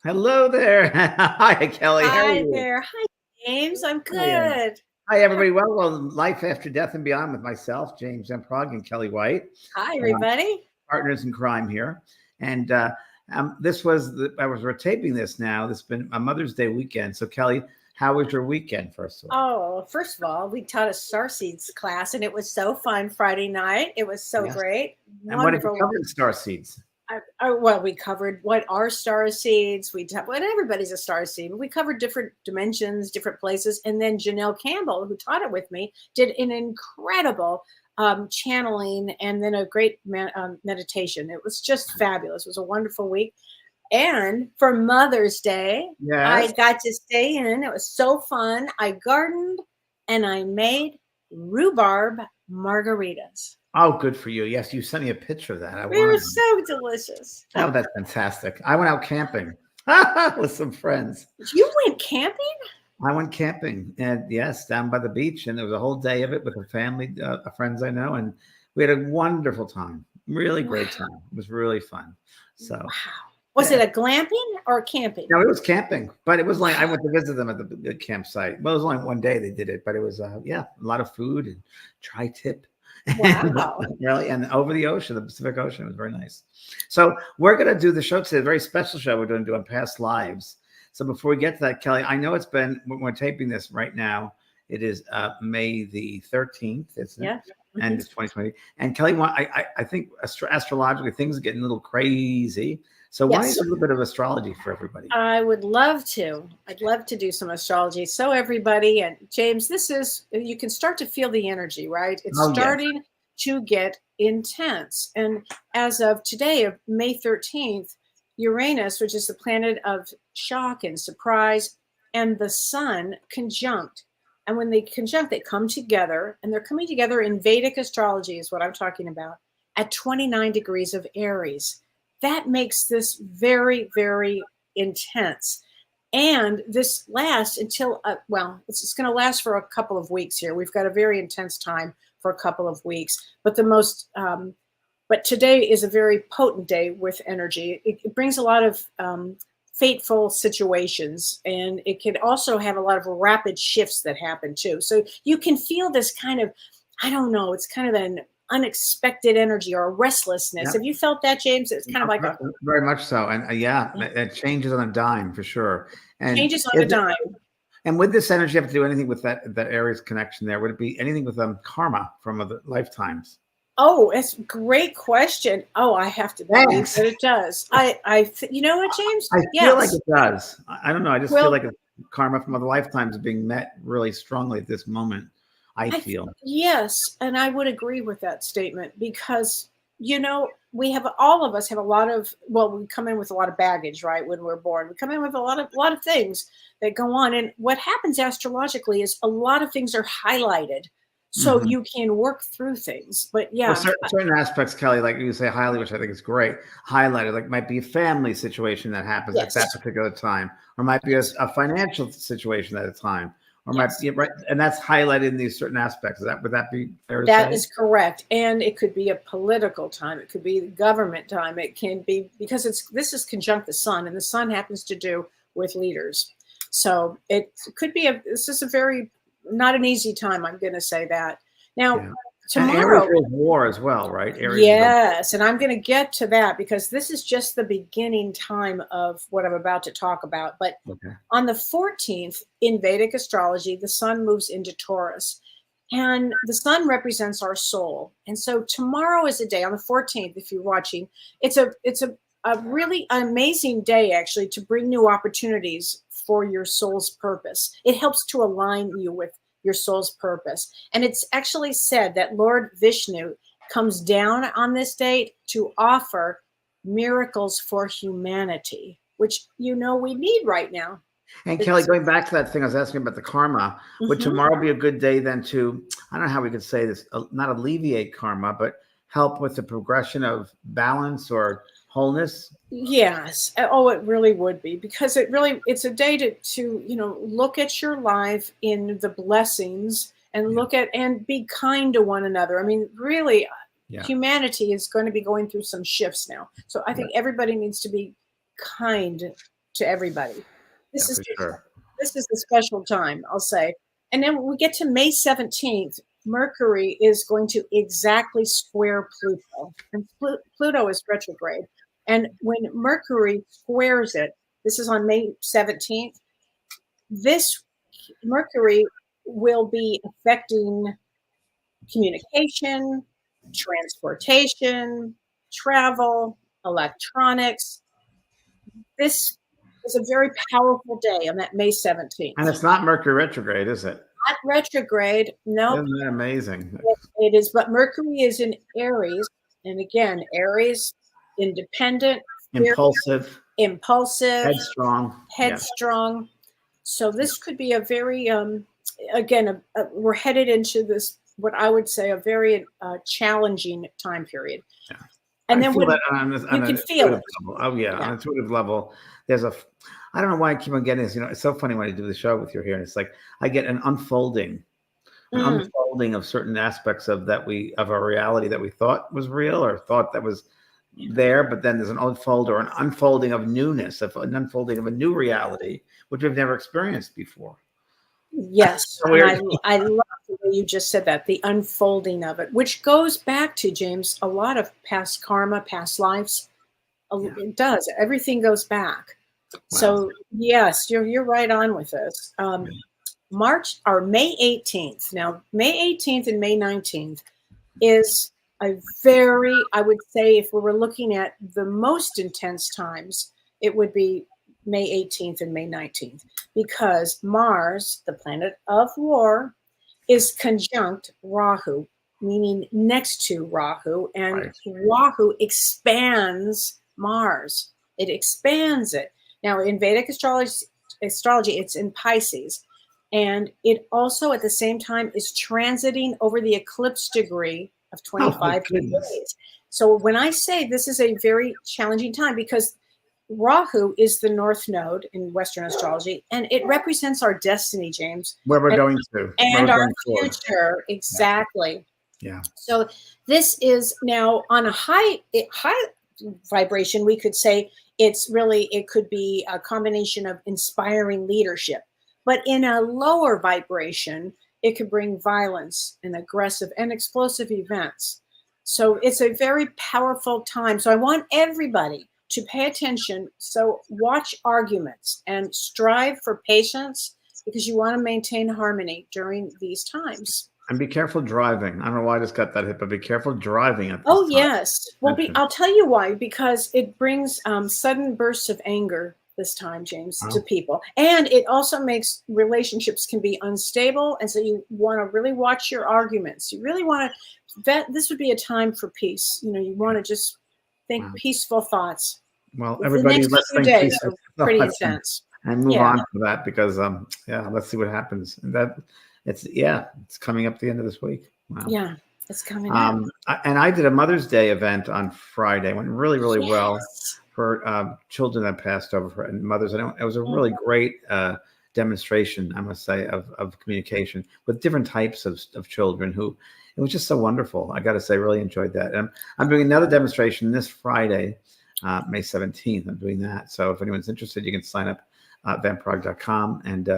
Hello there. Hi, Kelly. How are Hi you? there. Hi, James. I'm Hi, good. hi, everybody. Well, life after death and beyond with myself, James M. Praagh, and Kelly White, Hi, uh, everybody. partners in crime here. And we're taping this now. This has been a Mother's Day weekend. So, Kelly, how was your weekend, first of all? Oh, first of all, we taught a starseeds class, and it was so fun Friday night. It was so Yes. great. And what did you Wonderful. cover in Star Seeds? Well, we covered what are star seeds. What everybody's a star seed. We covered different dimensions, different places, and then Janelle Campbell, who taught it with me, did an incredible channeling and then a great meditation. It was just fabulous. It was a wonderful week. And for Mother's Day, I Yes. got to stay in. It was so fun. I gardened and I made rhubarb margaritas. Oh, good for you. Yes, you sent me a picture of that. I They were wanted them. so delicious. Oh, that's fantastic. I went out camping with some friends. You went camping? I went camping, and yes, down by the beach, and there was a whole day of it with a family, friends I know, and we had a wonderful time. Really Wow. great time. It was really fun. So, Wow. Was yeah. it a glamping or camping? No, it was camping, but it was like I Wow. went to visit them at the campsite. Well, it was only one day they did it, but it was yeah, a lot of food and tri-tip, and Wow. really, and over the ocean, the Pacific Ocean. It was very nice. So we're gonna do the show today, a very special show. We're doing past lives. So before we get to that, Kelly, I know it's been we're taping this right now. It is May the 13th, isn't it? Yeah. And Mhm. it's 2020. And Kelly, I think astrologically things are getting a little crazy. So why don't you Yes. do a little bit of astrology for everybody? I would love to. I'd love to do some astrology. So everybody, and James, you can start to feel the energy, right? It's Oh yes. starting to get intense. And as of today, of May 13th, Uranus, which is the planet of shock and surprise, and the sun conjunct. And when they conjunct, they come together, and they're coming together in Vedic astrology, is what I'm talking about, at 29 degrees of Aries. That makes this very, very intense. And this lasts until, it's going to last for a couple of weeks here. We've got a very intense time for a couple of weeks. But today is a very potent day with energy. It brings a lot of fateful situations, and it can also have a lot of rapid shifts that happen too. So you can feel this kind of, I don't know, it's kind of an unexpected energy or a restlessness. Yeah. Have you felt that, James? It's kind of like a Very much so. And yeah, it changes on a dime for sure. And changes on a dime. and would this energy have to do anything with that Aries connection there? Would it be anything with karma from other lifetimes? Oh, it's a great question. Oh, I have to believe Thanks. that it does. You know what, James? I feel like Yes. it does. I don't know. I just feel Well, like karma from other lifetimes is being met really strongly at this moment. I feel. yes, and I would agree with that statement because we have all of us have a lot of we come in with a lot of baggage, right? When we're born, we come in with a lot of things that go on, and what happens astrologically is a lot of things are highlighted, so Mhm. you can work through things. But Well, yeah, certain aspects, Kelly, like you say, highly, which I think is great. Highlighted, like might be a family situation that happens at that yes, particular time, or might be yes, a financial situation at a time, or might yes. be right, and that's highlighted in these certain aspects. Would that be fair to That say? is correct. And it could be a political time. It could be the government time. It can be because this is conjunct the sun, and the sun happens to do with leaders. So it could be this is a very not an easy time. I'm going to say that. Now, Yeah, and Aries tomorrow, rules war as well, right? Aries is a yes, and I'm going to get to that because this is just the beginning time of what I'm about to talk about. But okay. on the 14th in Vedic astrology, the sun moves into Taurus. And the sun represents our soul. And so tomorrow is a day on the 14th, if you're watching, it's a really amazing day actually to bring new opportunities for your soul's purpose. It helps to align you with your soul's purpose. And it's actually said that Lord Vishnu comes down on this date to offer miracles for humanity, which we need right now. And Kelly, It's going back to that thing I was asking about the karma, would mhm. tomorrow be a good day then to, I don't know how we could say this, not alleviate karma, but help with the progression of balance or wholeness? Yes. Oh, it really would be because it's a day to look at your life in the blessings and Yeah. look at and be kind to one another. I mean, really, Yeah. humanity is going to be going through some shifts now. So I Yeah. think everybody needs to be kind to everybody. Yeah, for sure. This is the special time, I'll say. And then when we get to May 17th, Mercury is going to exactly square Pluto. And Pluto is retrograde. And when Mercury squares it, this is on May 17th, this Mercury will be affecting communication, transportation, travel, electronics. This is a very powerful day on that May 17th. And it's not Mercury retrograde, is it? Not retrograde. No, Isn't that amazing? it is. But Mercury is in Aries. And again, Aries, independent, Impulsive, headstrong. Yeah. So this could be a very, again, we're headed into this, what I would say, a very challenging time period. Yeah. And then you can feel it. Level. Oh yeah, on an intuitive level. There's I don't know why I keep on getting this. It's so funny when I do the show with you here, and it's like I get an unfolding of certain aspects of our reality that we thought was real or thought that was there, but then there's an unfolding of newness, an unfolding of a new reality which we've never experienced before. Yes, and I love the way you just said that, the unfolding of it, which goes back to, James, a lot of past karma, past lives. Yeah. It does. Everything goes back. Wow. So yes, you're right on with this. May 18th. Now, May 18th and May 19th is a very, I would say, if we were looking at the most intense times, it would be May 18th and May 19th, because Mars, the planet of war, is conjunct Rahu, meaning next to Rahu, and Rahu expands Mars. It expands it. Now, in Vedic astrology, it's in Pisces, and it also at the same time is transiting over the eclipse degree of 25 degrees. So when I say this is a very challenging time, because Rahu is the north node in Western astrology, and it represents our destiny, James. Where we're going to. And our future, exactly. Yeah. So this is now on a high vibration. We could say it could be a combination of inspiring leadership. But in a lower vibration, it could bring violence and aggressive and explosive events. So it's a very powerful time. So I want everybody to pay attention. So watch arguments and strive for patience, because you want to maintain harmony during these times. And be careful driving. I don't know why I just got that hit, but be careful driving at this time. Yes. Well, I'll tell you why, because it brings sudden bursts of anger this time, James, to people. And it also makes relationships can be unstable. And so you want to really watch your arguments. You really want to, this would be a time for peace. You want to just think peaceful thoughts. Well, everybody, let's think days are pretty intense. And move on to that, because let's see what happens. And it's coming up the end of this week. Wow. Yeah, it's coming up. And I did a Mother's Day event on Friday. It went really, really well for children that passed over and mothers. It was a really great demonstration, I must say, of communication with different types of children who. It was just so wonderful. I got to say, really enjoyed that. And I'm doing another demonstration this Friday, May 17th. I'm doing that. So if anyone's interested, you can sign up at vanpraagh.com, and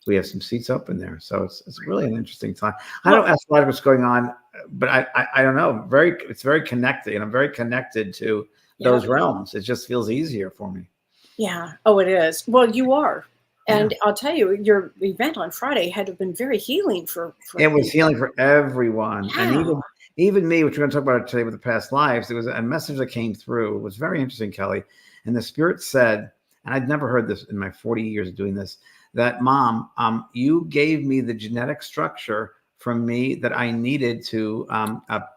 we have some seats open there. So it's really an interesting time. I don't ask a lot of what's going on, but I don't know. It's very connected, and I'm very connected to those realms. It just feels easier for me. Yeah. Oh, it is. Well, you are. And I'll tell you, your event on Friday had been very healing for it was healing for everyone. Yeah. And even me, which we're going to talk about today with the past lives, there was a message that came through. It was very interesting, Kelly. And the spirit said, and I'd never heard this in my 40 years of doing this, that Mom, you gave me the genetic structure from me that I needed to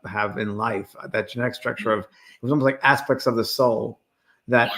have in life. That genetic structure it was almost like aspects of the soul that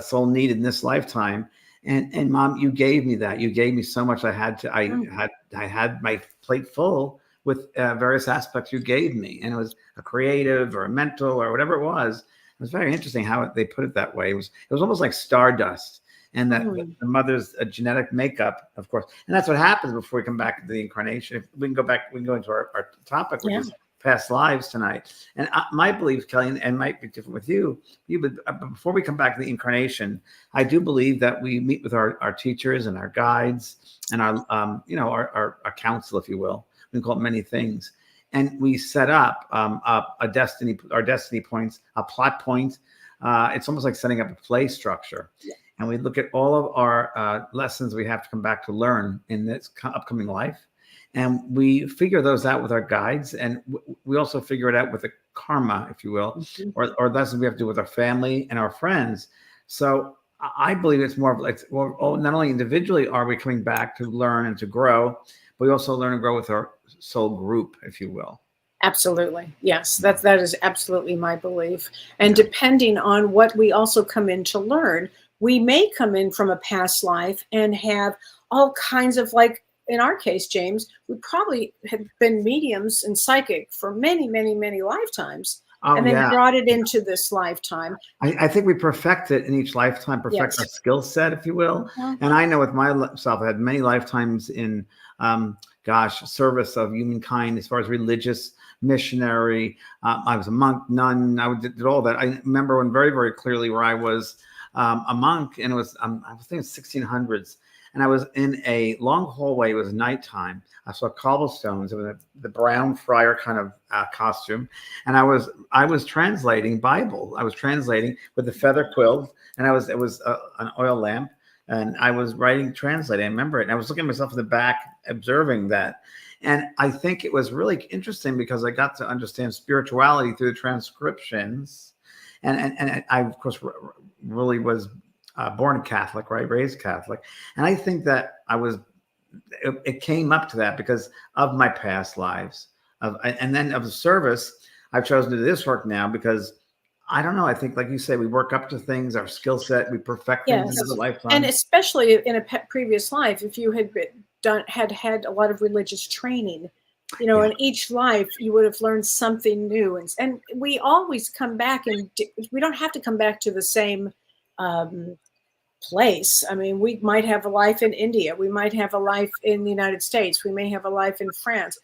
soul needed in this lifetime. And Mom, you gave me that. You gave me so much. I had my plate full with various aspects you gave me, and it was a creative or a mental or whatever it was. It was very interesting how they put it that way. It was almost like stardust, and that the mother's genetic makeup, of course. And that's what happens before we come back to the incarnation. If we can go back, we can go into our topic, which is past lives tonight. And my belief, Kelly, and might be different with you, but before we come back to the incarnation, I do believe that we meet with our teachers and our guides and our our counsel, if you will. We can call it many things. And we set up our destiny points, a plot point. It's almost like setting up a play structure. Yeah. And we look at all of our lessons we have to come back to learn in this upcoming life. And we figure those out with our guides. And we also figure it out with the karma, if you will, Mm-hmm. or lessons we have to do with our family and our friends. So I believe it's more of like, well, not only individually are we coming back to learn and to grow, but we also learn and grow with our soul group, if you will. Absolutely. Yes, that is absolutely my belief. And depending on what we also come in to learn, we may come in from a past life and have all kinds of, like in our case, James, we probably have been mediums and psychic for many, many, many lifetimes. And then brought it into this lifetime. I think we perfect it in each lifetime, our skill set, if you will. And I know with myself, I had many lifetimes in, service of humankind as far as religious, missionary. I was a monk, nun. I did all that. I remember one very, very clearly where I was a monk, and it was, I was thinking 1600s. And I was in a long hallway. It was nighttime. I saw cobblestones. It was the brown friar kind of costume. And I was translating Bible. I was translating with the feather quill. And it was an oil lamp. And I was translating. I remember it. And I was looking at myself in the back, observing that. And I think it was really interesting because I got to understand spirituality through the transcriptions. And I, of course, really was born Catholic, right? Raised Catholic. And I think that it came up to that because of my past lives. And then of the service, I've chosen to do this work now because I don't know. I think, like you say, we work up to things, our skill set, we perfect things in the lifetime. And especially in a previous life, if you had had a lot of religious training, in each life, you would have learned something new. And we always come back, and we don't have to come back to the same place. I mean, we might have a life in India. We might have a life in the United States. We may have a life in France.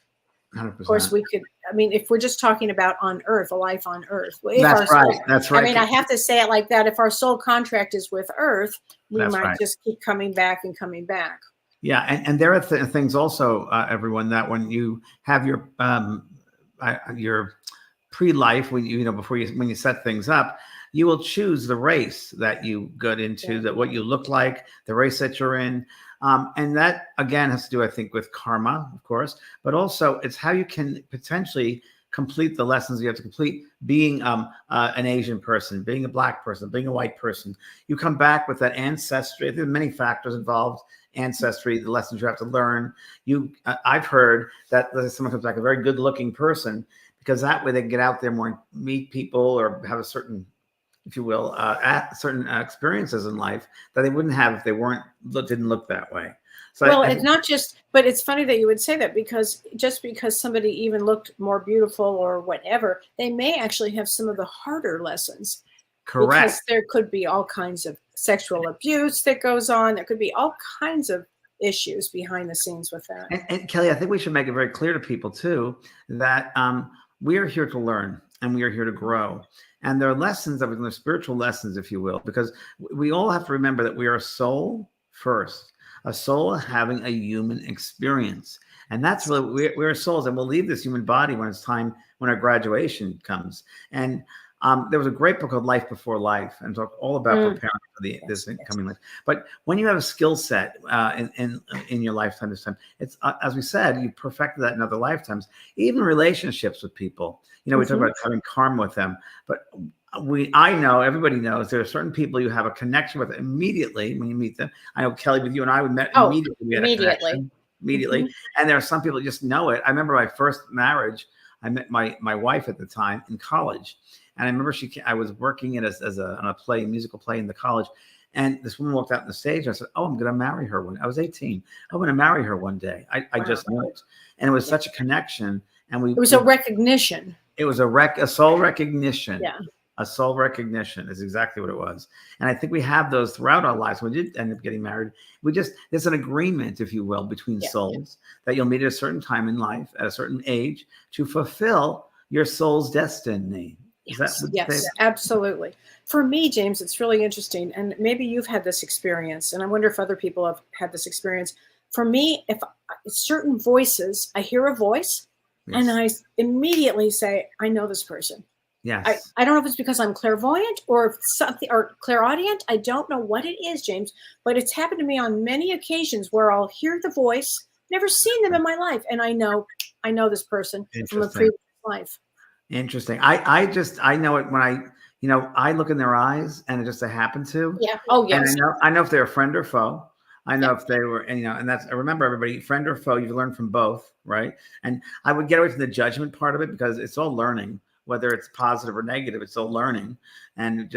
100%. Of course, we could. I mean, if we're just talking about on Earth, a life on Earth. That's right. That's right. I mean, I have to say it like that. If our soul contract is with Earth, we might just keep coming back and coming back. Yeah, and there are things also, everyone, that when you have your pre-life, when when you set things up, you will choose the race that you get into, that what you look like, the race that you're in. And that, again, has to do, I think, with karma, of course, but also it's how you can potentially complete the lessons you have to complete, being an Asian person, being a Black person, being a white person. You come back with that ancestry. There are many factors involved. Ancestry, the lessons you have to learn. I've heard that someone comes back a very good-looking person because that way they can get out there more and meet people or have a certain, if you will, certain experiences in life that they wouldn't have if they didn't look that way. So it's not just, but it's funny that you would say that because just because somebody even looked more beautiful or whatever, they may actually have some of the harder lessons. Correct. Because there could be all kinds of sexual abuse that goes on. There could be all kinds of issues behind the scenes with that. And Kelly, I think we should make it very clear to people too that we are here to learn and we are here to grow. And there are lessons that we're spiritual lessons, if you will, because we all have to remember that we are a soul first, a soul having a human experience. And that's really, we're souls, and we'll leave this human body when it's time, when our graduation comes. And there was a great book called Life Before Life, and talked all about preparing for this incoming life. But when you have a skill set in your lifetime this time, it's as we said, you perfected that in other lifetimes. Even relationships with people, we talk about having karma with them. But I know, everybody knows, there are certain people you have a connection with immediately when you meet them. I know, Kelly, with you and I, we met immediately. We had a connection immediately. And there are some people who just know it. I remember my first marriage. I met my wife at the time in college. And I remember I was working on a musical play in the college. And this woman walked out on the stage. And I said, "Oh, I'm going to marry her." I was 18. I'm going to marry her one day. I just knew it. And it was such a connection. And it was a recognition. It was a soul recognition. Yeah. A soul recognition is exactly what it was. And I think we have those throughout our lives. When we did end up getting married, there's an agreement, if you will, between souls that you'll meet at a certain time in life, at a certain age, to fulfill your soul's destiny. Yes, absolutely. For me, James, it's really interesting. And maybe you've had this experience, and I wonder if other people have had this experience. For me, if certain voices, I hear a voice and I immediately say, I know this person. Yes. I don't know if it's because I'm clairvoyant or something, or clairaudient. I don't know what it is, James, but it's happened to me on many occasions where I'll hear the voice, never seen them in my life, and I know this person from a previous life. Interesting. I know it when I look in their eyes and it just happened to. Yeah. Oh, yes. And I know if they're a friend or foe. I know if they were, and that's, I remember, everybody, friend or foe, you've learned from both, right? And I would get away from the judgment part of it, because it's all learning. Whether it's positive or negative, it's all learning, and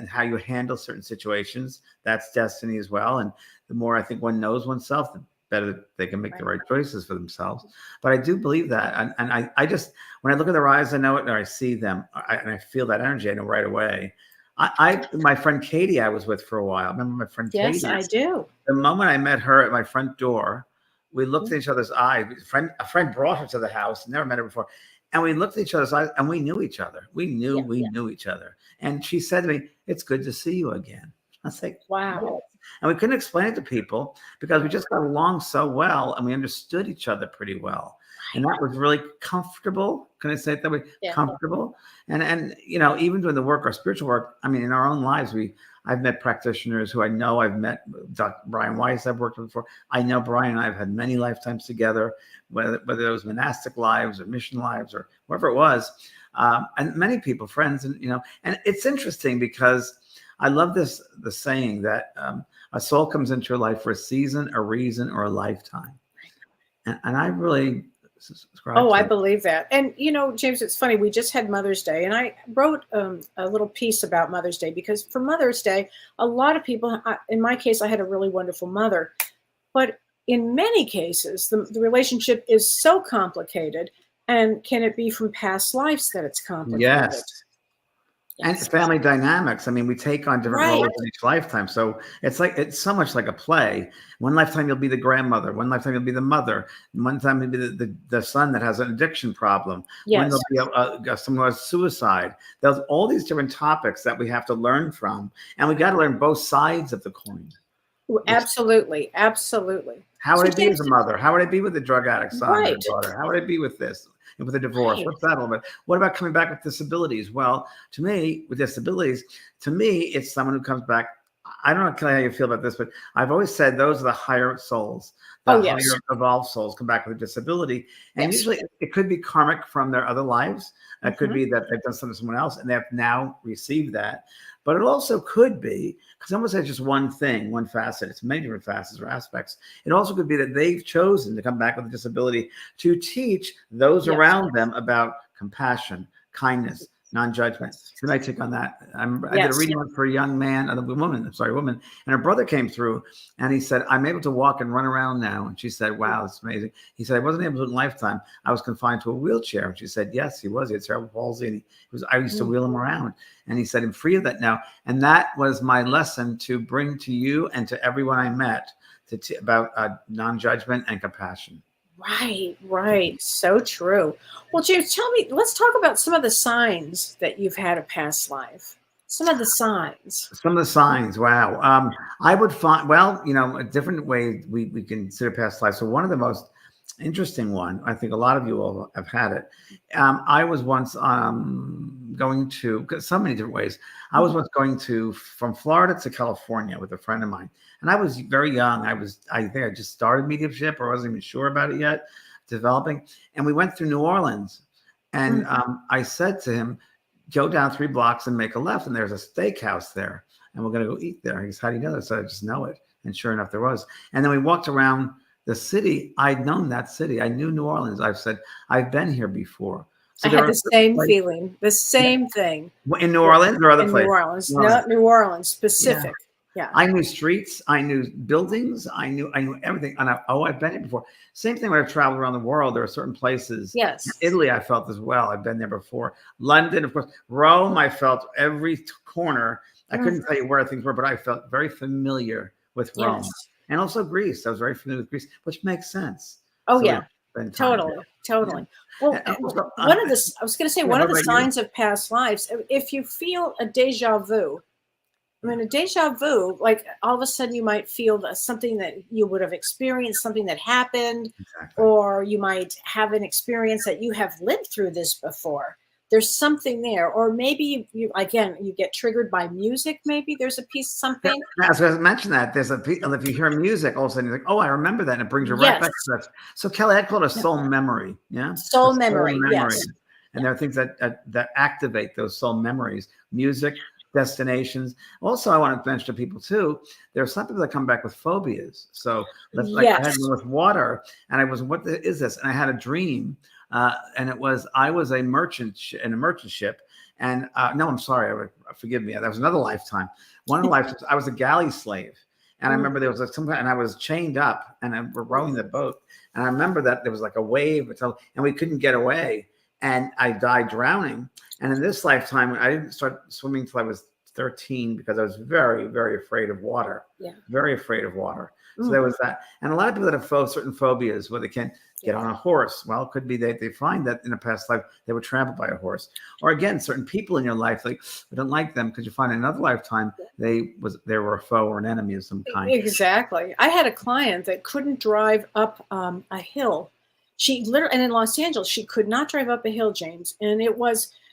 how you handle certain situations. That's destiny as well. And the more I think one knows oneself, the better they can make the right choices for themselves. But I do believe that. And I just, when I look at their eyes, I know it, or I see them, and I feel that energy. I know right away. My friend Katie, I was with for a while. Remember my friend Katie? Yes, I do. The moment I met her at my front door, we looked at each other's eyes. A friend brought her to the house. Never met her before. And we looked at each other's eyes, and we knew each other. We knew each other. And she said to me, "It's good to see you again." I was like, wow. And we couldn't explain it to people, because we just got along so well, and we understood each other pretty well. And that was really comfortable. Can I say it that way? Yeah. Comfortable. And even doing the work, our spiritual work, I mean, in our own lives, I've met practitioners who I know. I've met Dr. Brian Weiss, I've worked with before. I know Brian and I have had many lifetimes together, whether it was monastic lives or mission lives or whatever it was. And many people, friends, and it's interesting, because I love the saying that a soul comes into your life for a season, a reason, or a lifetime. And I really subscribe to I believe that. And, James, it's funny. We just had Mother's Day, and I wrote a little piece about Mother's Day, because for Mother's Day, a lot of people, in my case, I had a really wonderful mother. But in many cases, the relationship is so complicated. And can it be from past lives that it's complicated? Yes. And family dynamics. I mean, we take on different roles in each lifetime. So it's so much like a play. One lifetime you'll be the grandmother. One lifetime you'll be the mother. One time you'll be the son that has an addiction problem. Yes. One there'll be someone who has suicide. There's all these different topics that we have to learn from. And we got to learn both sides of the coin. Absolutely. Absolutely. How would I be as a mother? How would I be with the drug addict son or daughter? How would I be with this? With a divorce, what's that all about? What about coming back with disabilities? Well, to me, with disabilities, it's someone who comes back. I don't know, Kelly, how you feel about this, but I've always said those are the higher souls. The higher evolved souls come back with a disability. And usually it could be karmic from their other lives. It could be that they've done something to someone else and they have now received that. But it also could be, because almost says just one thing, one facet. It's many different facets or aspects. It also could be that they've chosen to come back with a disability to teach those around them about compassion, kindness, non-judgment. So I take on that. I did a reading for a young man, woman, and her brother came through and he said, "I'm able to walk and run around now." And she said, "Wow, it's amazing." He said, "I wasn't able to in lifetime. I was confined to a wheelchair." And she said, "Yes, he was. He had cerebral palsy, and I used to wheel him around." And he said, "I'm free of that now." And that was my lesson to bring to you and to everyone I met about non-judgment and compassion. Right. So true. Well, James, tell me, let's talk about some of the signs that you've had a past life. Some of the signs. Wow. I would find, a different way we consider past life. So one of the most interesting one, I think a lot of you all have had it. I was once going to, so many different ways. I was once going from Florida to California with a friend of mine. And I was very young. I think I just started mediumship, or I wasn't even sure about it yet, developing. And we went through New Orleans. And I said to him, "Go down 3 blocks and make a left. And there's a steakhouse there. And we're going to go eat there." He goes, "How do you know that?" So I just know it. And sure enough, there was. And then we walked around the city. I'd known that city. I knew New Orleans. I've said, "I've been here before." So I had the same feeling, the same thing. In New Orleans or other places? New Orleans, not New Orleans specific. Yeah. I knew streets, I knew buildings, I knew everything. And I've been here before. Same thing when I've traveled around the world. There are certain places. Yes. Italy, I felt as well. I've been there before. London, of course. Rome, I felt every corner. I couldn't tell you where things were, but I felt very familiar with Rome. Yes. And also Greece. I was very familiar with Greece, which makes sense. Oh, So yeah. spend time Totally. there. Totally. Yeah. Well, And also, one of the, I was going to say, yeah, one what of the about you? signs of past lives, if you feel a deja vu, I mean, a deja vu, like all of a sudden you might feel that something that you would have experienced, something that happened, Exactly. or you might have an experience that you have lived through this before. There's something there. Or maybe you get triggered by music. Maybe there's a piece, Yeah, something. as I mentioned that if you hear music, all of a sudden you're like, oh, I remember that, and it brings you right Yes. back to that. So Kelly, I call it a soul memory. Yeah, Soul a memory. Yes. And there are things that activate those soul memories. Music, destinations. Also, I want to mention to people too. There are some people that come back with phobias. So let's like I had one with water, and I was, what is this? And I had a dream, and it was I was a merchant in a merchant ship. And no, I'm sorry. Forgive me. That was another lifetime. One of the lifetimes, I was a galley slave. And I remember there was like and I was chained up and we're rowing the boat. And I remember that there was like a wave and we couldn't get away. And I died drowning. And in this lifetime, I didn't start swimming until I was 13 because I was very, very afraid of water. Yeah. Very afraid of water. So there was that. And a lot of people that have certain phobias where they can't get on a horse. Well, it could be they find that in a past life they were trampled by a horse. Or again, certain people in your life, like you don't like them because you find in another lifetime they were a foe or an enemy of some kind. Exactly. I had a client that couldn't drive up a hill. She literally, and in Los Angeles, she could not drive up a hill, James. And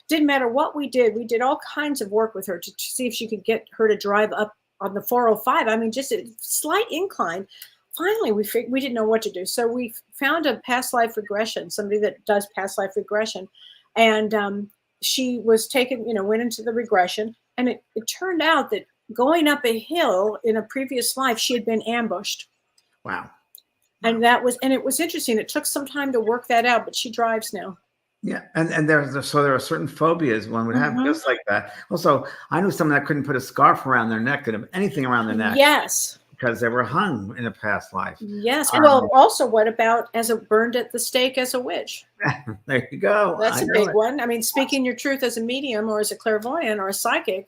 didn't matter what we did. We did all kinds of work with her to see if she could get her to drive up on the 405. I mean, just a slight incline. Finally, we didn't know what to do. So we found a past life regression, somebody that does past life regression. And she was taken, went into the regression. And it turned out that going up a hill in a previous life, she had been ambushed. Wow. And it was interesting. It took some time to work that out, but she drives now. Yeah, and there are certain phobias one would have just like that. Also, I knew someone that couldn't put a scarf around their neck, couldn't have anything around their neck. Yes. Because they were hung in a past life. Yes. Well, also, what about burned at the stake as a witch? There you go. That's a big one. I mean, speaking your truth as a medium or as a clairvoyant or a psychic,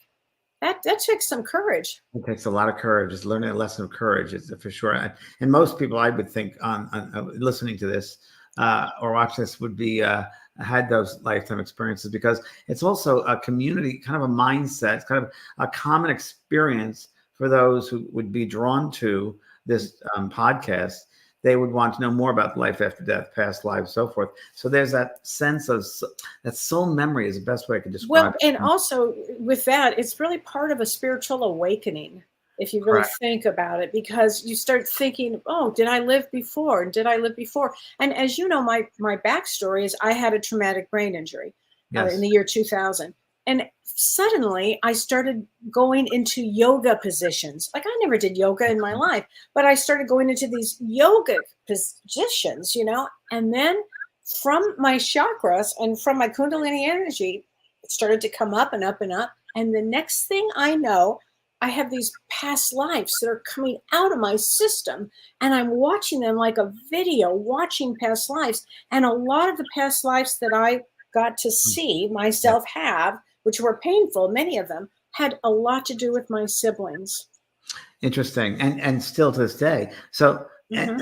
that takes some courage. It takes a lot of courage. It's learning a lesson of courage, for sure. And most people, I would think, on listening to this or watch this would be had those lifetime experiences, because it's also a community, kind of a mindset. It's kind of a common experience for those who would be drawn to this podcast. They would want to know more about life after death, past lives, so forth. So there's that sense of that soul memory is the best way I could describe it. And also with that, it's really part of a spiritual awakening, if you really think about it, because you start thinking, oh, did I live before? Did I live before? And as you know, my backstory is I had a traumatic brain injury in the year 2000. And suddenly I started going into yoga positions. Like I never did yoga in my life, but I started going into these yoga positions, and then from my chakras and from my Kundalini energy, it started to come up and up and up. And the next thing I know, I have these past lives that are coming out of my system, and I'm watching them like a video, watching past lives. And a lot of the past lives that I got to see myself have, which were painful, many of them, had a lot to do with my siblings. Interesting. And still to this day. So, and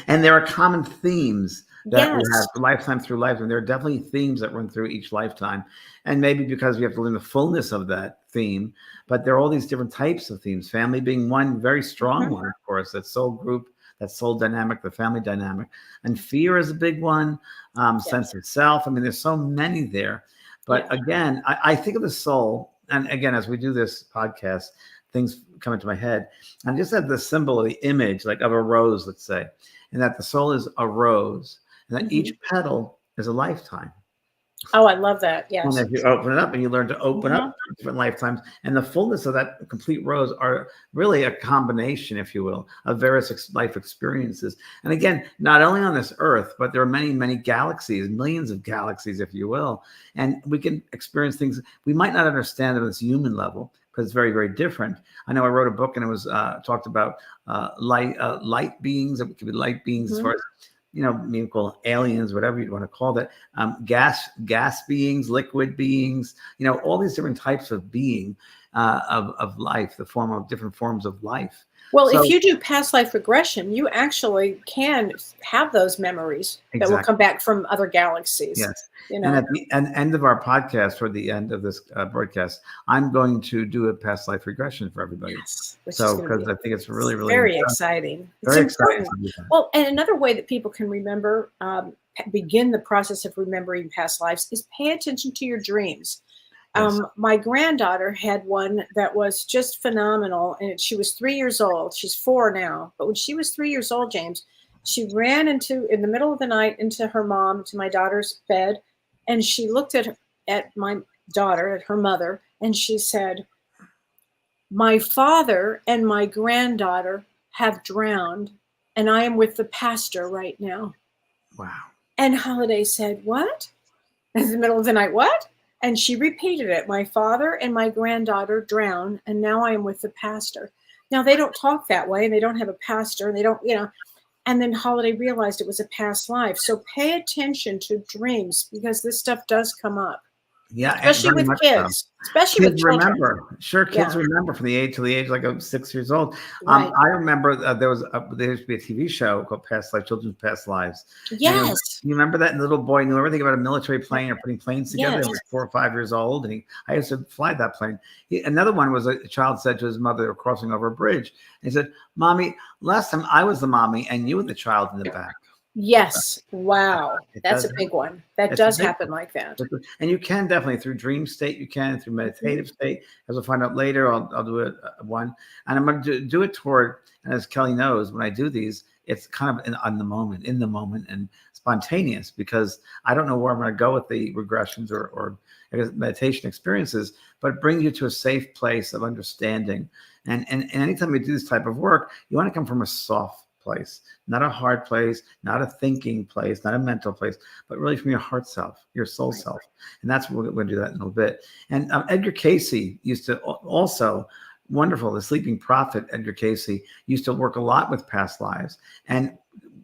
there are common themes that we have lifetime through lifetime. There are definitely themes that run through each lifetime. And maybe because we have to learn the fullness of that theme, but there are all these different types of themes, family being one very strong one, of course, that soul group, that soul dynamic, the family dynamic, and fear is a big one, sense of self. I mean, there's so many there. But again, I think of the soul, and again, as we do this podcast, things come into my head. And just have the symbol of the image, like of a rose, let's say, and that the soul is a rose, and that each petal is a lifetime. Oh, I love that. Yes. And if you open it up and you learn to open up different lifetimes, and the fullness of that complete rose are really a combination, if you will, of various life experiences. And again, not only on this earth, but there are many, many galaxies, millions of galaxies, if you will. And we can experience things we might not understand at this human level, because it's very, very different. I know I wrote a book and it was talked about light beings. It could be light beings as far as, maybe call aliens, whatever you want to call that. Gas beings, liquid beings, all these different types of being of life, different forms of life. Well, if you do past life regression, you actually can have those memories that will come back from other galaxies. Yes. And at the end of our podcast, or the end of this broadcast, I'm going to do a past life regression for everybody. Yes. So, because I think it's really, really very exciting. Very it's important. exciting. Well, and another way that people can remember, begin the process of remembering past lives, is pay attention to your dreams. Yes. My granddaughter had one that was just phenomenal, and she was 3 years old. She's 4 now, but when she was 3 years old, James, she ran in the middle of the night into my daughter's bed, and she looked at my daughter, at her mother, and she said, "My father and my granddaughter have drowned, and I am with the pastor right now." Wow. And Holiday said, "What?" In the middle of the night, "What?" And she repeated it. "My father and my granddaughter drowned, and now I am with the pastor." Now, they don't talk that way, and they don't have a pastor, and they don't, And then Holiday realized it was a past life. So pay attention to dreams, because this stuff does come up. Yeah, especially with kids. Especially with children. Kids remember from the age like of 6 years old. Right. I remember there used to be a TV show called Past Life, Children's Past Lives. Yes. You remember that? And the little boy knew everything about a military plane or putting planes together. Yes. He was 4 or 5 years old, and I used to fly that plane. Another one was a child said to his mother, they were crossing over a bridge. And he said, "Mommy, last time I was the mommy and you were the child in the back." Yes. Wow. That's a big one. That does happen like that. And you can definitely, through dream state, you can through meditative state. As we'll find out later, I'll do it one. And I'm going to do it toward, and as Kelly knows, when I do these, it's kind of in the moment and spontaneous, because I don't know where I'm going to go with the regressions or I guess meditation experiences, but bring you to a safe place of understanding. And anytime we do this type of work, you want to come from a soft place, not a hard place, not a thinking place, not a mental place, but really from your heart self, your soul self. And that's what we're going to do that in a little bit. And Edgar Cayce used to also, wonderful, the sleeping prophet, Edgar Cayce, used to work a lot with past lives and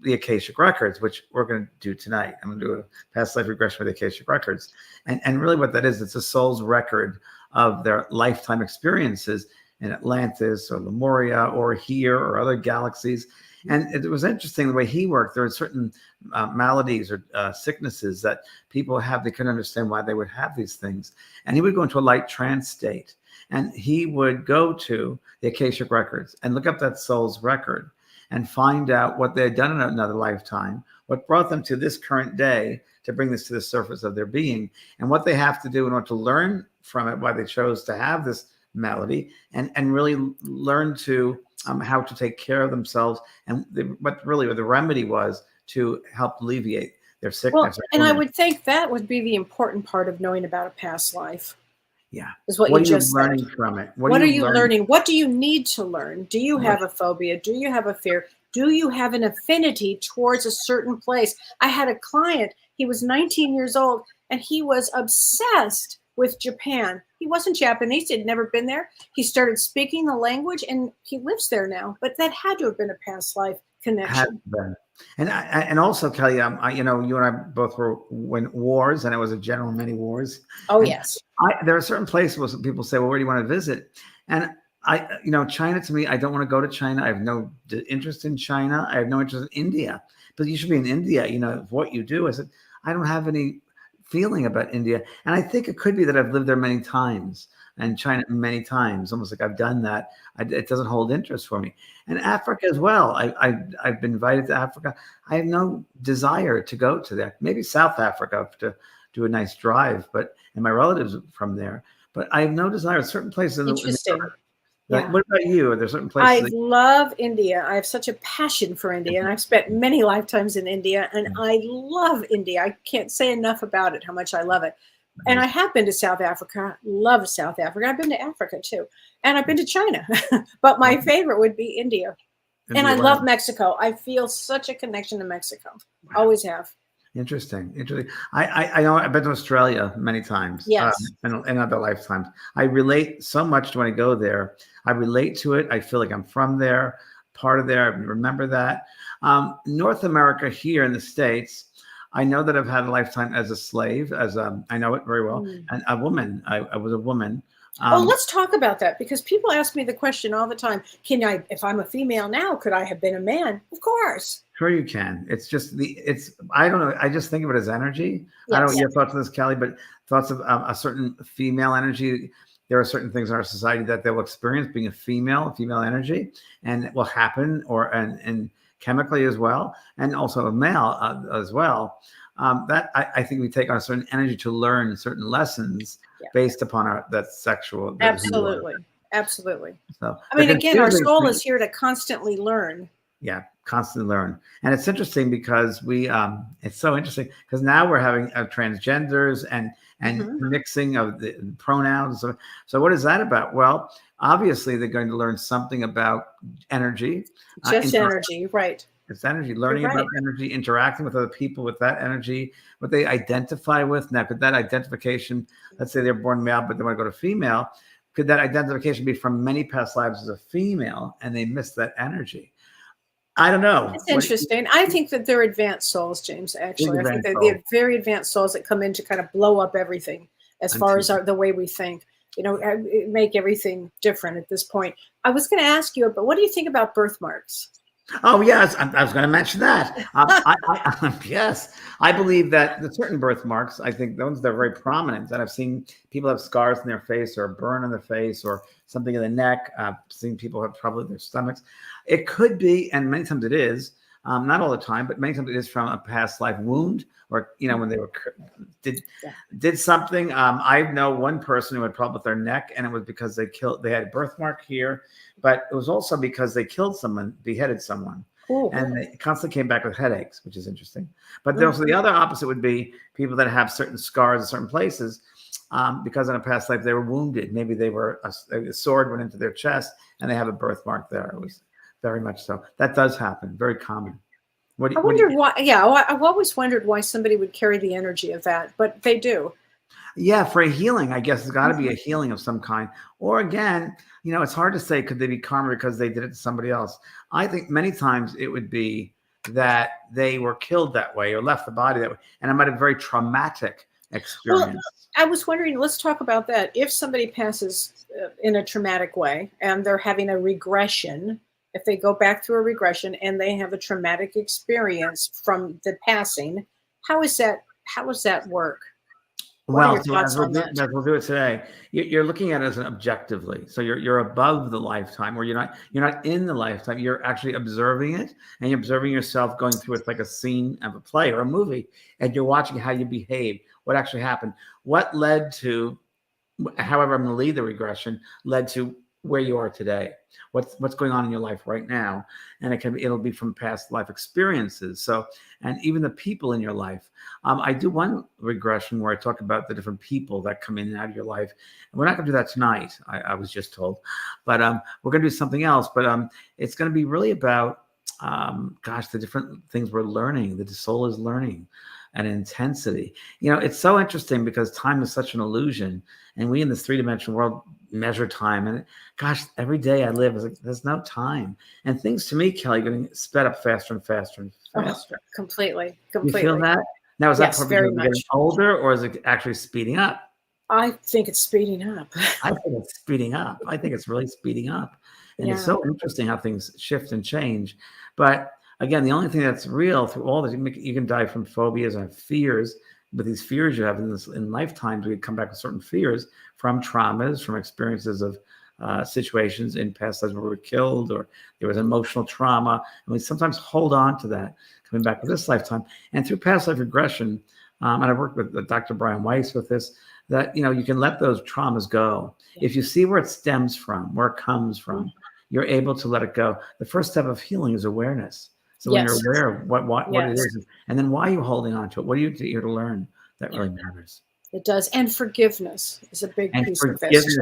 the Akashic records, which we're going to do tonight. I'm going to do a past life regression with the Akashic records. And really what that is, it's a soul's record of their lifetime experiences in Atlantis or Lemuria or here or other galaxies. And it was interesting the way he worked. There are certain maladies or sicknesses that people have. They couldn't understand why they would have these things. And he would go into a light trance state. And he would go to the Akashic records and look up that soul's record and find out what they had done in another lifetime, what brought them to this current day to bring this to the surface of their being, and what they have to do in order to learn from it, why they chose to have this malady, and really learn to how to take care of themselves, and what the remedy was to help alleviate their sickness. Well, and I would think that would be the important part of knowing about a past life. Yeah. Is what you just said. What are you learning from it? What are you learning? What do you need to learn? Do you have a phobia? Do you have a fear? Do you have an affinity towards a certain place? I had a client, he was 19 years old, and he was obsessed with Japan. He wasn't Japanese, he'd never been there. He started speaking the language, and he lives there now. But that had to have been a past life connection. And also, Kelly, you and I both were in wars, and I was a general in many wars. Oh, yes. There are certain places where people say, "Well, where do you want to visit?" And China, to me, I don't want to go to China. I have no interest in China. I have no interest in India. But you should be in India. What you do. I said, I don't have any feeling about India, and I think it could be that I've lived there many times, and China many times, almost like I've done that. It doesn't hold interest for me. And Africa as well. I've been invited to Africa. I have no desire to go to that. Maybe South Africa to do a nice drive, and my relatives are from there. But I have no desire. Certain places. Interesting. Yeah. What about you? Are there certain places? I love India. I have such a passion for India, and I've spent many lifetimes in India, and I love India. I can't say enough about it, how much I love it. And I have been to South Africa. Love South Africa. I've been to Africa too. And I've been to China. But my favorite would be India. And I love Mexico. I feel such a connection to Mexico. Always have. Interesting. Interesting. I know I've been to Australia many times Yes. in other lifetimes. I relate so much to when I go there. I relate to it. I feel like I'm from there, part of there. I remember that. North America here in the States, I know that I've had a lifetime as a slave, I know it very well. Mm. And a woman, I was a woman. Oh, let's talk about that because people ask me the question all the time. Can I, if I'm a female now, could I have been a man? Of course. Sure, you can. It's just I don't know. I just think of it as energy. I don't know Yes. your thoughts on this, Kelly, but thoughts of a certain female energy. There are certain things in our society that they'll experience being a female energy, and it will happen, and chemically as well, and also a male as well. That I think we take on a certain energy to learn certain lessons Yeah. based upon that sexual. Absolutely. Absolutely. So I mean, again, our confusing soul thing- is here to constantly learn. Yeah, constantly learn. And it's interesting because it's so interesting because now we're having transgenders and mixing of the pronouns. So what is that about? Well, obviously they're going to learn something about energy. Just energy, right? It's energy, learning about energy, interacting with other people with that energy, what they identify with. Now, could that identification, let's say they're born male, but they want to go to female, could that identification be from many past lives as a female and they miss that energy? I don't know. It's interesting. I think that they're advanced souls, James, actually. I think that they're very advanced souls that come in to kind of blow up everything as far as the way we think, make everything different at this point. I was going to ask you, but what do you think about birthmarks? Oh, yes. I was going to mention that. Yes. I believe that the certain birthmarks, I think those that are very prominent, and I've seen people have scars in their face or a burn on their face or something in the neck. I've seen people have trouble with their stomachs. It could be, and many times it is, not all the time, but many times it is from a past life wound or, when they were did something. I know one person who had trouble with their neck, and it was because they had a birthmark here, but it was also because they killed someone, beheaded someone. Ooh. And they constantly came back with headaches, which is interesting. But then also the other opposite would be people that have certain scars in certain places because in a past life they were wounded. Maybe a sword went into their chest and they have a birthmark there. It was very much so. That does happen. Very common. I wondered why. Yeah, I've always wondered why somebody would carry the energy of that, but they do. Yeah, for a healing, I guess it's got to be a healing of some kind. Or again, it's hard to say, could they be karma because they did it to somebody else? I think many times it would be that they were killed that way or left the body that way. And it might have a very traumatic experience. Well, I was wondering, let's talk about that. If somebody passes in a traumatic way and they're having a regression, if they go back through a regression and they have a traumatic experience from the passing, how does that work? Well, so as we'll do it today, you're looking at it as an objectively. So you're above the lifetime, or you're not in the lifetime. You're actually observing it, and you're observing yourself going through it like a scene of a play or a movie, and you're watching how you behave, what actually happened, what led to, however I'm going to lead the regression, led to where you are today. What's going on in your life right now, and it'll be from past life experiences. So, and even the people in your life. I do one regression where I talk about the different people that come in and out of your life. And we're not going to do that tonight. I was just told, but we're going to do something else. But it's going to be really about the different things we're learning. The soul is learning. And intensity. It's so interesting because time is such an illusion, and we in this three-dimensional world measure time. And every day I live is like there's no time, and things to me, Kelly, getting sped up faster and faster and faster. Oh, completely. You feel that? Now, is that probably very getting older, or is it actually speeding up? I think it's speeding up. I think it's speeding up. I think it's really speeding up, and it's so interesting how things shift and change, but. Again, the only thing that's real through all this, you can die from phobias and fears, but these fears you have in lifetimes, we come back with certain fears from traumas, from experiences of situations in past lives where we were killed or there was emotional trauma. And we sometimes hold on to that coming back with this lifetime. And through past life regression, and I worked with Dr. Brian Weiss with this, that, you can let those traumas go. If you see where it stems from, where it comes from, you're able to let it go. The first step of healing is awareness. So when you're aware of what it is, and then why are you holding on to it? What are you here to learn? That really matters. It does. And forgiveness is a big piece of this.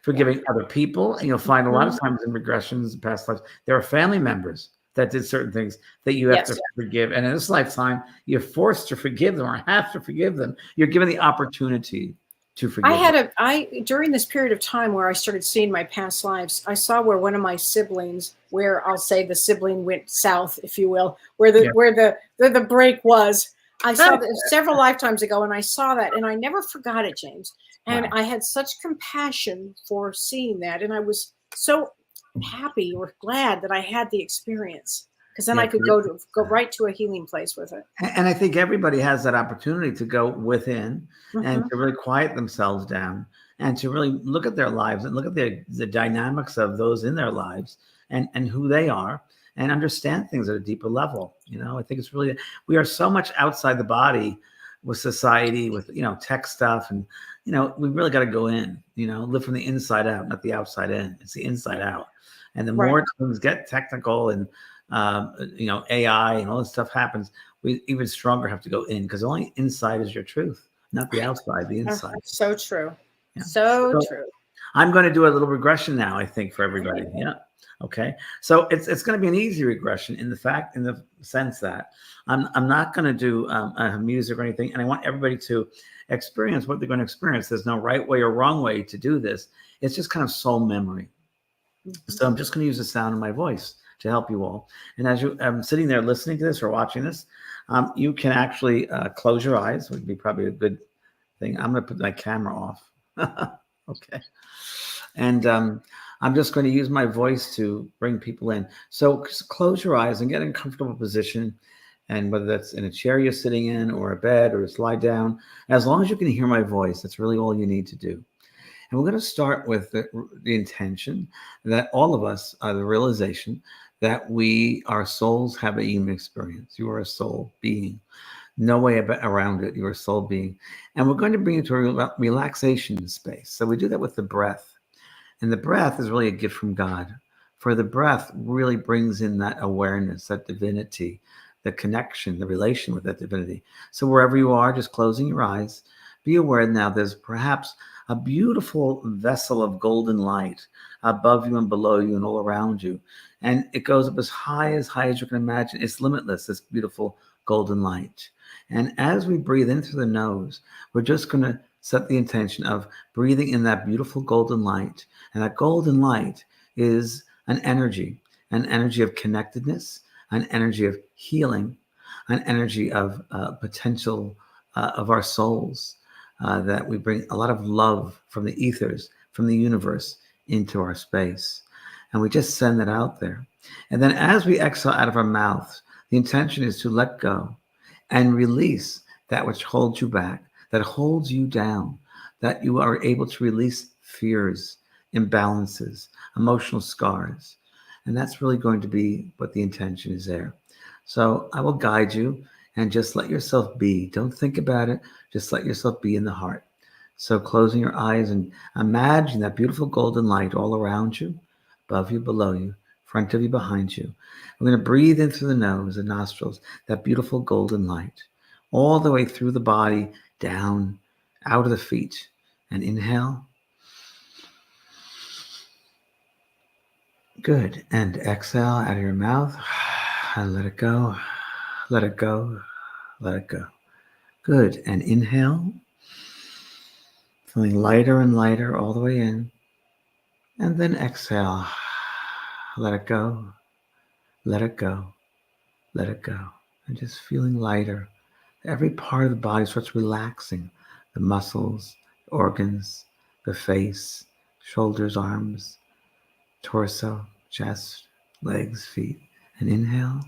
Forgiving other people. And you'll find a lot of times in regressions, past lives, there are family members that did certain things that you have Yes. to forgive. And in this lifetime, you're forced to forgive them or have to forgive them. You're given the opportunity to forgive them. During this period of time where I started seeing my past lives, I saw where one of my siblings, where I'll say the sibling went south, if you will, where the break was. I saw that several lifetimes ago, and I saw that, and I never forgot it, James. And Wow. I had such compassion for seeing that, and I was so happy or glad that I had the experience, because then Yeah, I could go right to a healing place with it. and I think everybody has that opportunity to go within and Mm-hmm. to really quiet themselves down and to really look at their lives and look at the dynamics of those in their lives and who they are and understand things at a deeper level. I think it's really, we are so much outside the body with society, with, tech stuff. And, we really got to go in, live from the inside out, not the outside in. It's the inside out. And the Right. more things get technical and, AI and all this stuff happens, we even stronger have to go in, because only inside is your truth, not the outside, the inside. So true. Yeah. So So true. I'm going to do a little regression now, I think, for everybody. Yeah. Okay. So it's going to be an easy regression in the sense that I'm not going to do music or anything, and I want everybody to experience what they're going to experience. There's no right way or wrong way to do this. It's just kind of soul memory. Mm-hmm. So I'm just going to use the sound of my voice to help you all. And as you're sitting there listening to this or watching this, you can actually close your eyes. Would be probably a good thing. I'm going to put my camera off. Okay. And I'm just going to use my voice to bring people in. So close your eyes and get in a comfortable position. And whether that's in a chair you're sitting in or a bed or just lie down, as long as you can hear my voice, that's really all you need to do. And we're going to start with the intention that all of us are the realization that our souls have a human experience. You are a soul being. No way around it. You're a soul being. And we're going to bring you to a relaxation space. So we do that with the breath. And the breath is really a gift from God. For the breath really brings in that awareness, that divinity, the connection, the relation with that divinity. So wherever you are, just closing your eyes, be aware now there's perhaps a beautiful vessel of golden light above you and below you and all around you. And it goes up as high as you can imagine. It's limitless, this beautiful golden light. And as we breathe in through the nose, we're just going to set the intention of breathing in that beautiful golden light. And that golden light is an energy of connectedness, an energy of healing, an energy of potential of our souls. That we bring a lot of love from the ethers, from the universe into our space. And we just send that out there. And then as we exhale out of our mouths, the intention is to let go and release that which holds you back, that holds you down, that you are able to release fears, imbalances, emotional scars. And that's really going to be what the intention is there. So I will guide you and just let yourself be. Don't think about it. Just let yourself be in the heart. So closing your eyes and imagine that beautiful golden light all around you, above you, below you, front of you, behind you. We're going to breathe in through the nose and nostrils, that beautiful golden light, all the way through the body, down, out of the feet. And inhale. Good. And exhale out of your mouth. And let it go. Let it go. Let it go. Good. And inhale. Feeling lighter and lighter all the way in. And then exhale. Let it go. Let it go. Let it go. And just feeling lighter. Every part of the body starts relaxing. The muscles, organs, the face, shoulders, arms, torso, chest, legs, feet. And inhale.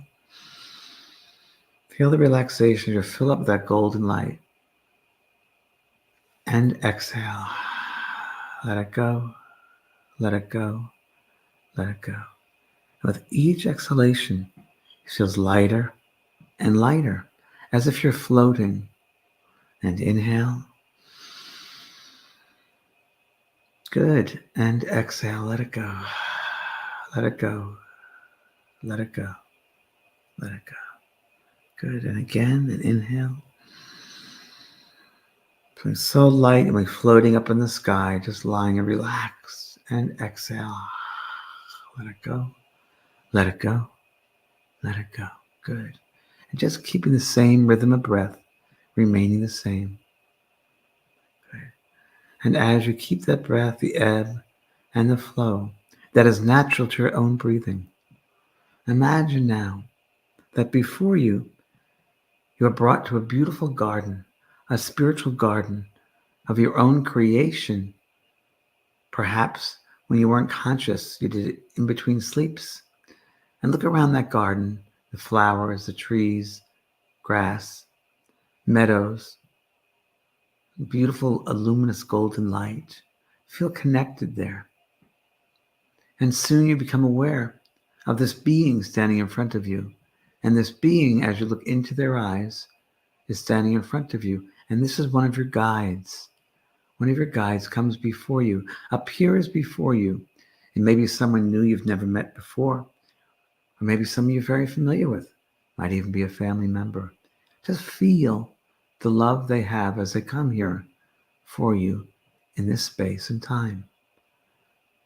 Feel the relaxation. You fill up with that golden light. And exhale. Let it go. Let it go. Let it go. And with each exhalation, it feels lighter and lighter, as if you're floating. And inhale. Good. And exhale. Let it go. Let it go. Let it go. Let it go. Good. And again, and inhale. Feeling so light and like floating up in the sky, just lying and relax. And exhale. Let it go. Let it go. Let it go. Good. And just keeping the same rhythm of breath, remaining the same. Good. And as you keep that breath, the ebb and the flow that is natural to your own breathing, imagine now that before you, you are brought to a beautiful garden, a spiritual garden of your own creation. Perhaps when you weren't conscious, you did it in between sleeps. And look around that garden, the flowers, the trees, grass, meadows, beautiful luminous golden light. Feel connected there. And soon you become aware of this being standing in front of you. And this being, as you look into their eyes, is standing in front of you. And this is one of your guides. One of your guides comes before you, appears before you. And maybe someone new you've never met before, or maybe someone you're very familiar with. Might even be a family member. Just feel the love they have as they come here for you in this space and time.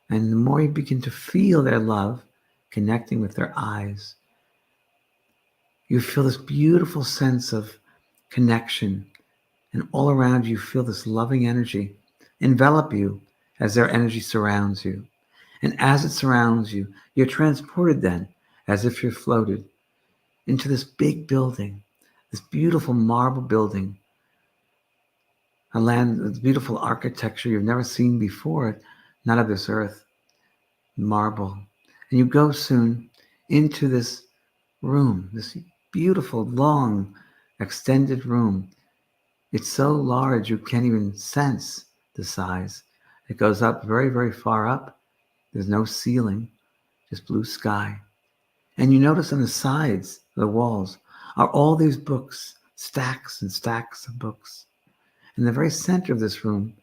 And the more you begin to feel their love connecting with their eyes, you feel this beautiful sense of connection. And all around you feel this loving energy envelop you as their energy surrounds you. And as it surrounds you, you're transported then, as if you're floated, into this big building, this beautiful marble building, a land with beautiful architecture you've never seen before, not of this earth, marble. And you go soon into this room, this beautiful, long, extended room. It's so large you can't even sense the size. It goes up very, very far up. There's no ceiling, just blue sky. And you notice on the sides of the walls are all these books, stacks and stacks of books. In the very center of this room,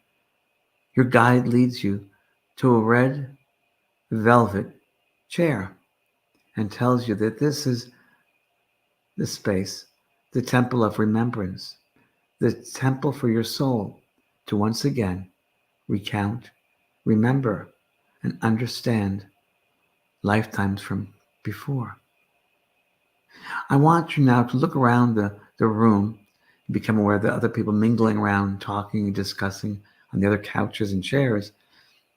your guide leads you to a red velvet chair and tells you that this is the space, the temple of remembrance, the temple for your soul to once again recount, remember, and understand lifetimes from before. I want you now to look around the room and become aware of the other people mingling around, talking and discussing on the other couches and chairs.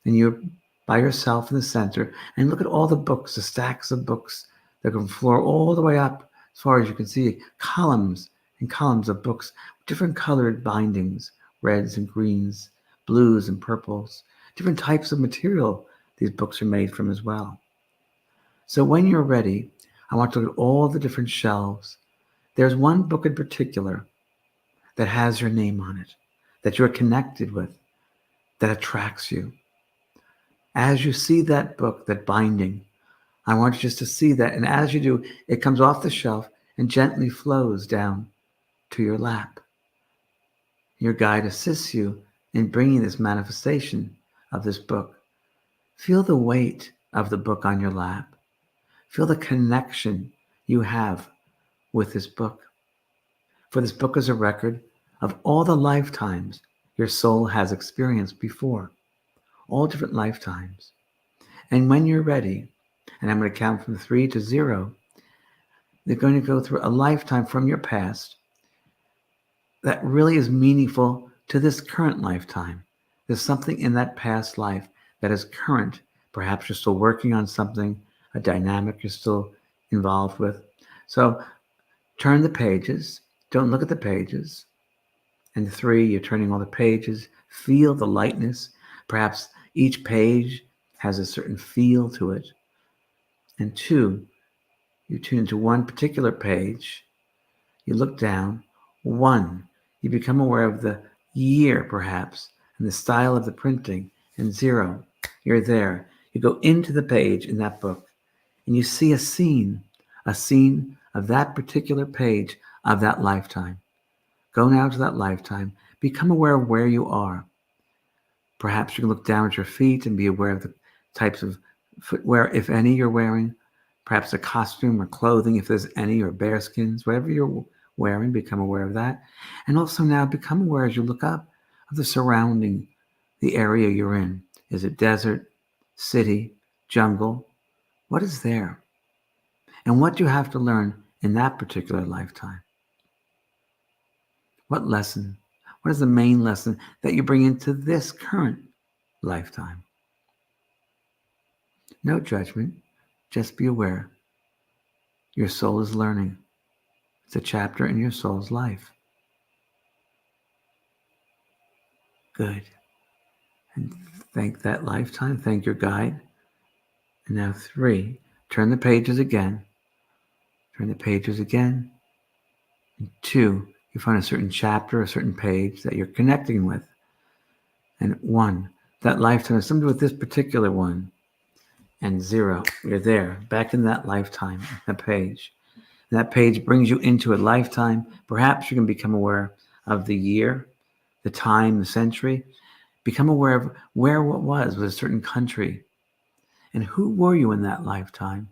And you're by yourself in the center, and look at all the books, the stacks of books that go from the floor all the way up, as far as you can see, columns and columns of books, different colored bindings, reds and greens, blues and purples, different types of material these books are made from as well. So when you're ready, I want to look at all the different shelves. There's one book in particular that has your name on it, that you're connected with, that attracts you. As you see that book, that binding, I want you just to see that. And as you do, it comes off the shelf and gently flows down to your lap. Your guide assists you in bringing this manifestation of this book. Feel the weight of the book on your lap. Feel the connection you have with this book. For this book is a record of all the lifetimes your soul has experienced before, all different lifetimes. And when you're ready, and I'm going to count from 3 to 0, they're going to go through a lifetime from your past that really is meaningful to this current lifetime. There's something in that past life that is current. Perhaps you're still working on something, a dynamic you're still involved with. So turn the pages. Don't look at the pages. And 3, you're turning all the pages. Feel the lightness. Perhaps each page has a certain feel to it. And 2, you tune into one particular page. You look down. 1, you become aware of the year, perhaps, and the style of the printing. And 0, you're there. You go into the page in that book, and you see a scene of that particular page of that lifetime. Go now to that lifetime. Become aware of where you are. Perhaps you can look down at your feet and be aware of the types of footwear, if any, you're wearing. Perhaps a costume or clothing, if there's any, or bearskins, whatever you're wearing, become aware of that. And also now become aware as you look up of the surrounding, the area you're in. Is it desert, city, jungle? What is there? And what do you have to learn in that particular lifetime? What lesson? What is the main lesson that you bring into this current lifetime? No judgment. Just be aware. Your soul is learning. It's a chapter in your soul's life. Good. And thank that lifetime. Thank your guide. And now 3, turn the pages again. Turn the pages again. And 2, you find a certain chapter, a certain page that you're connecting with. And 1, that lifetime has something to do with this particular one. And 0, you're there, back in that lifetime, that page. And that page brings you into a lifetime. Perhaps you can become aware of the year, the time, the century. Become aware of where what was a certain country. And who were you in that lifetime?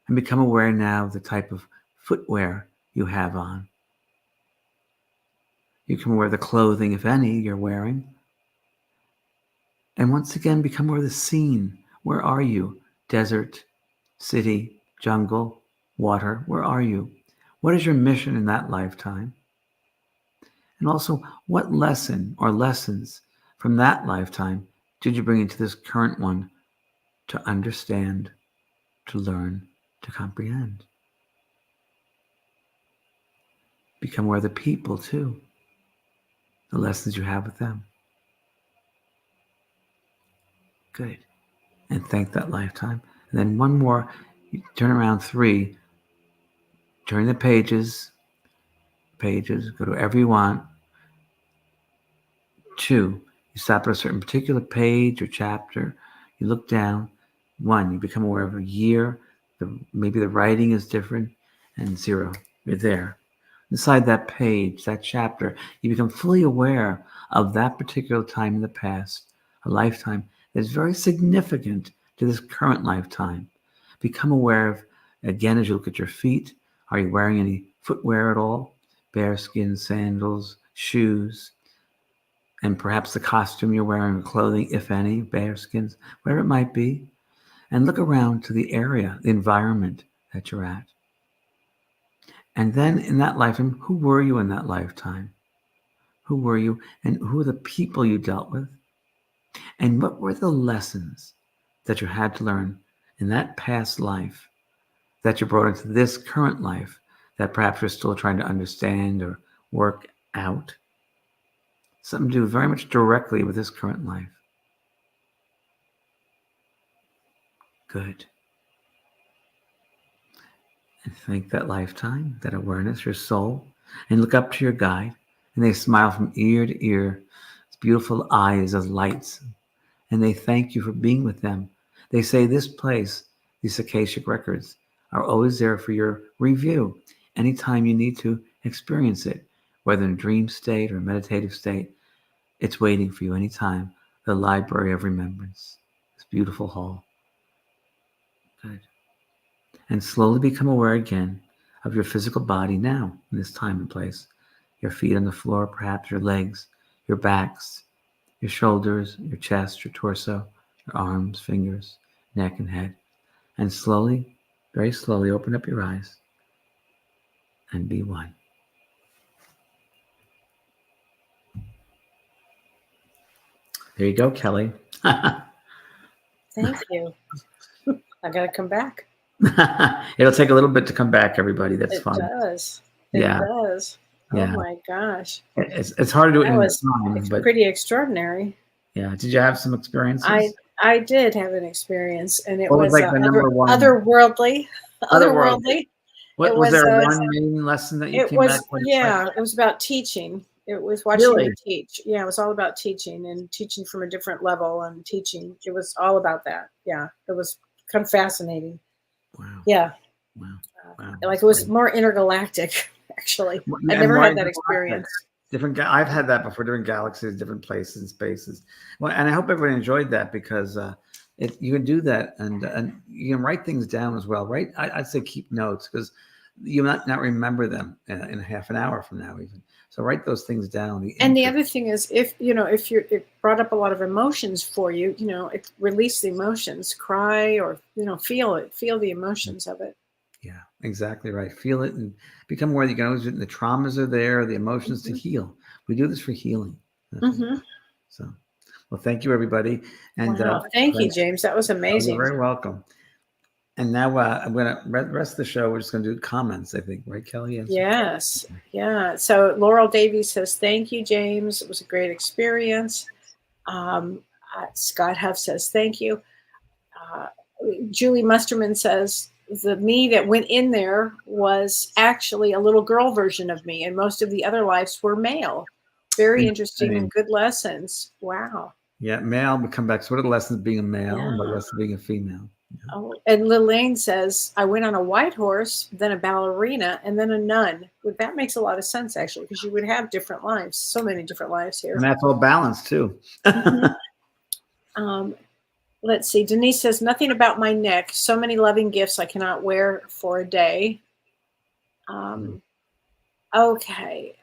And become aware now of the type of footwear you have on. You can wear the clothing, if any, you're wearing. And once again, become aware of the scene. Where are you? Desert, city, jungle, water. Where are you? What is your mission in that lifetime? And also, what lesson or lessons from that lifetime did you bring into this current one to understand, to learn, to comprehend? Become aware of the people too, the lessons you have with them. Good. And thank that lifetime. And then one more, you turn around 3, turn the pages, go to wherever you want. 2, you stop at a certain particular page or chapter, you look down. 1, you become aware of a year, maybe the writing is different. And 0, you're there. Inside that page, that chapter, you become fully aware of that particular time in the past, a lifetime that is very significant to this current lifetime. Become aware of, again, as you look at your feet, are you wearing any footwear at all? Bearskin, sandals, shoes, and perhaps the costume you're wearing, or clothing, if any, bearskins, whatever it might be. And look around to the area, the environment that you're at. And then in that lifetime, who were you in that lifetime? Who were you, and who were the people you dealt with? And what were the lessons that you had to learn in that past life that you brought into this current life that perhaps you're still trying to understand or work out? Something to do very much directly with this current life. Good. And thank that lifetime, that awareness, your soul, and look up to your guide, and they smile from ear to ear. It's beautiful eyes as lights, and they thank you for being with them. They say this place, these Akashic records, are always there for your review anytime you need to experience it, whether in a dream state or meditative state. It's waiting for you anytime. The Library of Remembrance, this beautiful hall. Good. And slowly become aware again of your physical body now, in this time and place. Your feet on the floor, perhaps your legs, your backs, your shoulders, your chest, your torso, your arms, fingers, neck, and head. And slowly, very slowly, open up your eyes and be one. There you go, Kelly. Thank you. I got to come back. It'll take a little bit to come back, everybody. That's It fine. does. It Yeah. does. Yeah. Oh my gosh. It's hard to do it That in was time, but pretty extraordinary. yeah. Did you have some experiences? I did have an experience, and it What was was like the number one? otherworldly. Otherworldly. It Was there was one main lesson that you it came back was with? yeah, it was about teaching. It was watching Really? me teach. Yeah, it was all about teaching and teaching from a different level and teaching. It was all about that. Yeah, it was kind of fascinating. Wow. Yeah, Wow. Wow. like it was more intergalactic. Actually, I And never more had that intergalactic. experience. I've had that before, different galaxies, different places and spaces. Well, and I hope everyone enjoyed that, because you can do that, and you can write things down as well, right? I'd say keep notes, because you might not remember them in half an hour from now even. So write those things down. And the other thing is, if it brought up a lot of emotions for you, release the emotions, cry, or feel the emotions of it. Yeah, exactly right. Feel it and become aware that you can always, the traumas are there, the emotions to heal. We do this for healing. That's Mm-hmm. so. Well, thank you, everybody. And Wow. Thank you, thanks. James. That was You're amazing. very welcome. And now I'm going to rest of the show. We're just going to do comments, I think. Right, Kelly? Yes. Yeah. So Laurel Davies says, thank you, James. It was a great experience. Scott Huff says, thank you. Julie Musterman says, the me that went in there was actually a little girl version of me, and most of the other lives were male. Very interesting and good lessons. Wow. Yeah, male would come back. So, what are the lessons of being a male and what are the lessons of being a female? Yeah. Oh, and Lillian says, I went on a white horse, then a ballerina, and then a nun. Well, that makes a lot of sense, actually, because you would have different lives, so many different lives here. And that's all balanced, too. Let's see. Denise says, nothing about my neck. So many loving gifts I cannot wear for a day. Okay.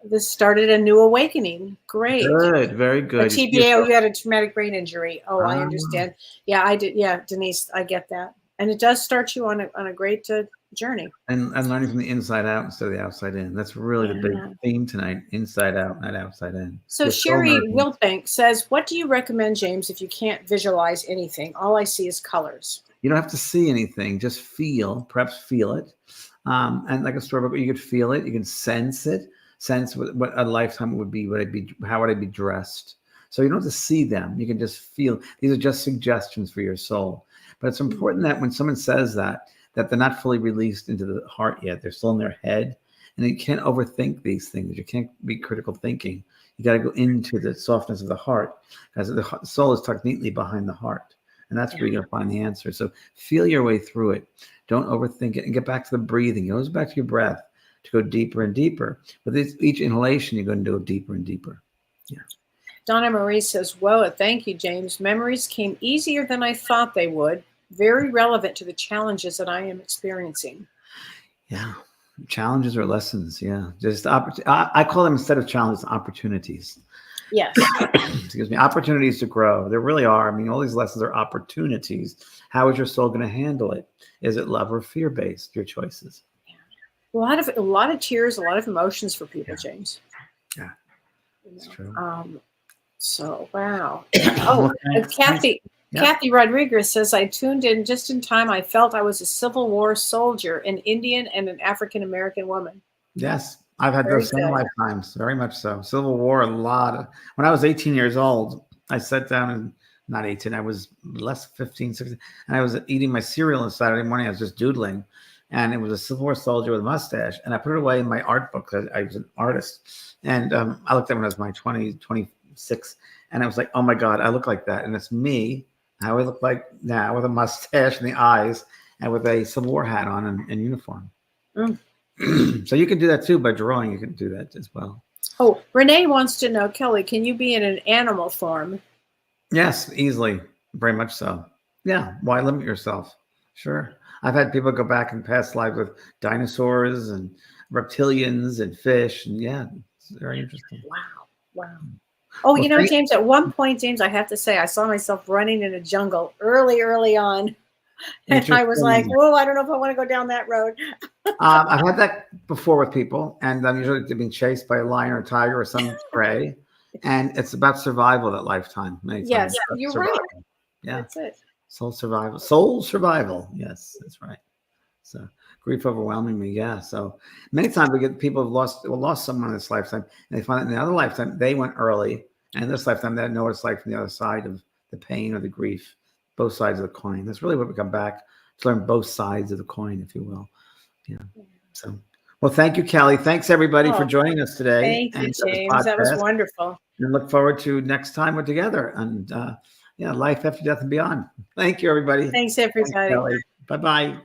This started a new awakening. Great. Good. Very good. A TBA, oh, you had a traumatic brain injury. Oh, I understand. Yeah, I did. Yeah, Denise, I get that. And it does start you on a great journey. And learning from the inside out instead of the outside in. That's really the big theme tonight. Inside out, not outside in. So Sherry Wilbank says, what do you recommend, James, if you can't visualize anything? All I see is colors. You don't have to see anything. Just perhaps feel it. And like a storybook, you could feel it. You can sense it. Sense what a lifetime would be. How would I be dressed? So you don't have to see them. You can just feel. These are just suggestions for your soul. But it's important that when someone says that they're not fully released into the heart yet. They're still in their head. And you can't overthink these things. You can't be critical thinking. You got to go into the softness of the heart, because the soul is tucked neatly behind the heart. And that's where you're going to find the answer. So feel your way through it. Don't overthink it, and get back to the breathing. It goes back to your breath to go deeper and deeper. With each inhalation, you're going to go deeper and deeper. Yeah. Donna Marie says, whoa, thank you, James. Memories came easier than I thought they would. Very relevant to the challenges that I am experiencing. Yeah. Challenges or lessons. Yeah. Just I call them, instead of challenges, opportunities. Yes. Excuse me. Opportunities to grow. There really are. I mean, all these lessons are opportunities. How is your soul going to handle it? Is it love or fear based? Your choices. A lot of tears, a lot of emotions for people, James. Yeah. That's true. So wow. Oh, Kathy Rodriguez says, I tuned in just in time. I felt I was a Civil War soldier, an Indian and an African-American woman. Yes, I've had those same lifetimes, very much so. Civil War, when I was 18 years old, I sat down and, not 18, I was less 15, 16, and I was eating my cereal on Saturday morning. I was just doodling, and it was a Civil War soldier with a mustache, and I put it away in my art book. I was an artist, and I looked at it when I was my 26, and I was like, oh my God, I look like that, and it's me. How I look like now, with a mustache and the eyes, and with a Civil War hat on and uniform. So you can do that too by drawing. You can do that as well. Oh, Renee wants to know, Kelly, can you be in an animal form? Yes, easily. Very much so. Yeah. Why limit yourself? Sure. I've had people go back in past lives with dinosaurs and reptilians and fish. And yeah, it's very interesting. Wow. Oh, well, James, at one point, James, I have to say, I saw myself running in a jungle early on. And I was like, whoa, I don't know if I want to go down that road. I've had that before with people, and I'm usually being chased by a lion or a tiger or some prey. And it's about survival that lifetime. Yes, you're right. Yeah. That's it. Soul survival. Yes, that's right. So grief overwhelming me. Yeah. So many times we get people who lost someone in this lifetime, and they find that in the other lifetime they went early, and this lifetime they know what it's like from the other side of the pain or the grief, both sides of the coin. That's really what we come back to learn, both sides of the coin, if you will. Yeah. So, well, thank you, Kelly. Thanks everybody for joining us today. Thank you, James. That was wonderful. And look forward to next time we're together, and life after death and beyond. Thank you, everybody. Thanks, everybody. Bye-bye.